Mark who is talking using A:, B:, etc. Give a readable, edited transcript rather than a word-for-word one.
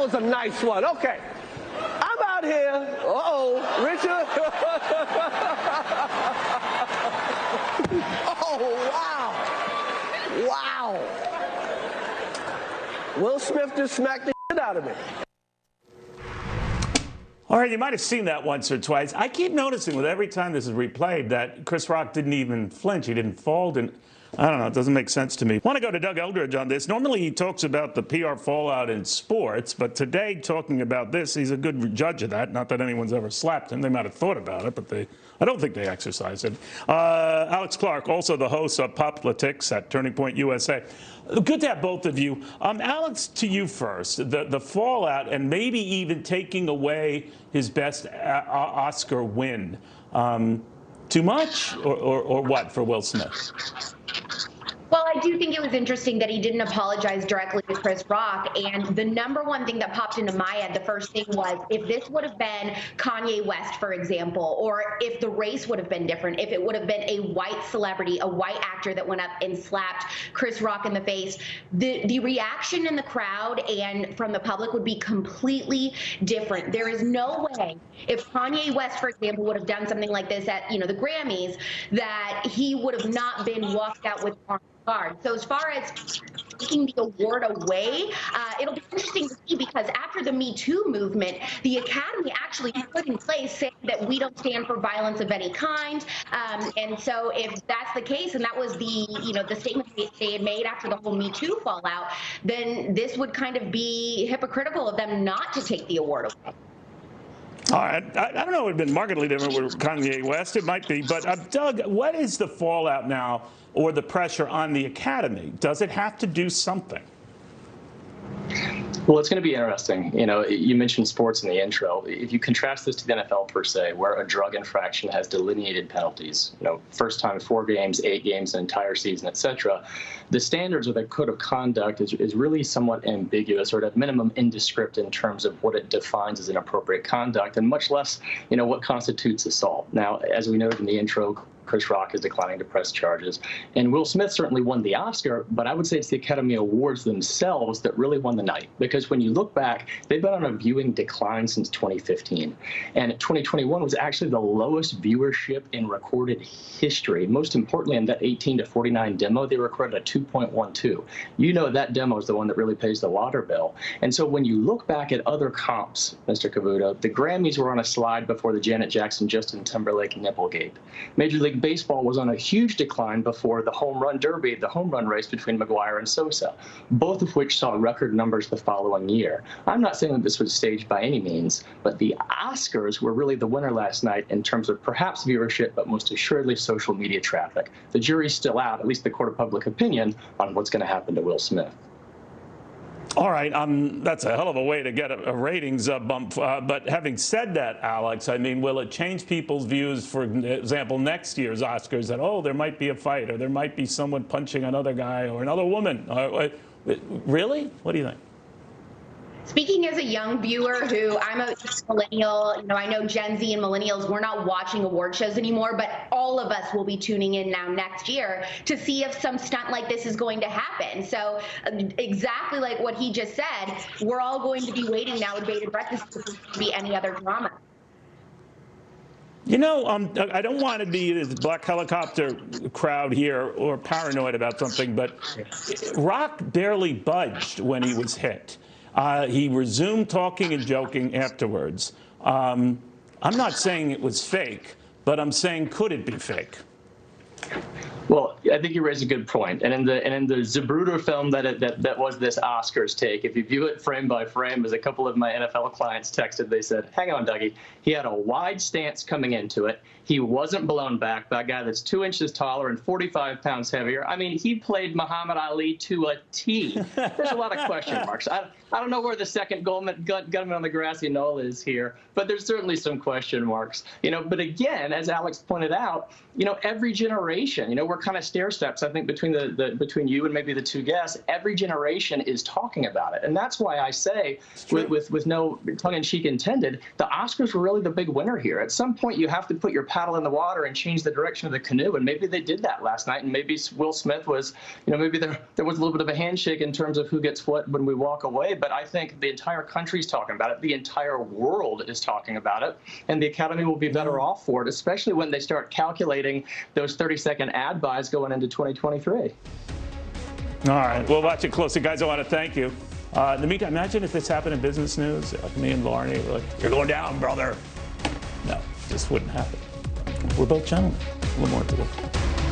A: was a nice one. Okay. I'm out here. Uh-oh, Richard. Oh, wow. Wow. Will Smith just smacked the shit out of me.
B: All right, you might have seen that once or twice. I keep noticing with every time this is replayed that Chris Rock didn't even flinch. He didn't fold. And I don't know. It doesn't make sense to me. I want to go to Doug Eldridge on this. Normally, he talks about the PR fallout in sports. But today, talking about this, he's a good judge of that. Not that anyone's ever slapped him. They might have thought about it, but I don't think they exercise it. Alex Clark, also the host of Politics at Turning Point USA. Good to have both of you. Alex, to you first. The fallout and maybe even taking away his best Oscar win. Too much or what for Will Smith?
C: Well, I do think it was interesting that he didn't apologize directly to Chris Rock. And the number one thing that popped into my head, the first thing was, if this would have been Kanye West, for example, or if the race would have been different, if it would have been a white celebrity, a white actor that went up and slapped Chris Rock in the face, the reaction in the crowd and from the public would be completely different. There is no way, if Kanye West, for example, would have done something like this at, the Grammys, that he would have not been walked out with guard. So as far as taking the award away, it'll be interesting to see, because after the Me Too movement, the Academy actually put in place saying that we don't stand for violence of any kind. And so if that's the case, and that was the statement they had made after the whole Me Too fallout, then this would kind of be hypocritical of them not to take the award away.
B: All right. I don't know. It would have been markedly different with Kanye West. It might be. But, Doug, what is the fallout now or the pressure on the Academy? Does it have to do something?
D: Well, it's going to be interesting. You mentioned sports in the intro. If you contrast this to the NFL per se, where a drug infraction has delineated penalties, first time 4 games, 8 games, an entire season, et cetera, the standards of the code of conduct is really somewhat ambiguous, or at minimum indescript in terms of what it defines as inappropriate conduct, and much less, what constitutes assault. Now, as we noted in the intro, Chris Rock is declining to press charges. And Will Smith certainly won the Oscar, but I would say it's the Academy Awards themselves that really won the night. Because when you look back, they've been on a viewing decline since 2015. And 2021 was actually the lowest viewership in recorded history. Most importantly, in that 18 to 49 demo, they recorded a 2.12. That demo is the one that really pays the water bill. And so when you look back at other comps, Mr. Cavuto, the Grammys were on a slide before the Janet Jackson, Justin Timberlake Nipplegate. Major League Baseball was on a huge decline before the home run derby, the home run race between McGwire and Sosa, both of which saw record numbers the following year. I'm not saying that this was staged by any means, but the Oscars were really the winner last night in terms of perhaps viewership, but most assuredly social media traffic. The jury's still out, at least the court of public opinion, on what's going to happen to Will Smith.
B: All right, that's a hell of a way to get a ratings bump. But having said that, Alex, will it change people's views, for example, next year's Oscars, that, there might be a fight, or there might be someone punching another guy or another woman? Really? What do you think?
C: Speaking as a young viewer who I'm a millennial, I know Gen Z and millennials, we're not watching award shows anymore, but all of us will be tuning in now next year to see if some stunt like this is going to happen. So exactly like what he just said, we're all going to be waiting now with bated breath to see if there be any other drama.
B: I don't want to be this black helicopter crowd here or paranoid about something, but Rock barely budged when he was hit. He resumed talking and joking afterwards. I'm not saying it was fake, but I'm saying, could it be fake?
D: Well, I think you raise a good point. And in the Zapruder film that was this Oscars take, if you view it frame by frame, as a couple of my NFL clients texted, they said, hang on, Dougie, he had a wide stance coming into it. He wasn't blown back by a guy that's 2 inches taller and 45 pounds heavier. He played Muhammad Ali to a T. There's a lot of question marks. I don't know where the second gunman on the grassy knoll is here, but there's certainly some question marks. But again, as Alex pointed out, every generation, we're kind of staring stair steps, I think, between between you and maybe the two guests, every generation is talking about it. And that's why I say, with no tongue-in-cheek intended, the Oscars were really the big winner here. At some point, you have to put your paddle in the water and change the direction of the canoe. And maybe they did that last night. And maybe Will Smith was, maybe there was a little bit of a handshake in terms of who gets what when we walk away. But I think the entire country's talking about it. The entire world is talking about it. And the Academy will be better off for it, especially when they start calculating those 30-second ad buys going into 2023. All
B: right. We'll watch it closely. Guys, I want to thank you. In the meantime, imagine if this happened in business news. Like me and Lauren, were like, you're going down, brother. No, this wouldn't happen. We're both gentlemen. A little more to go.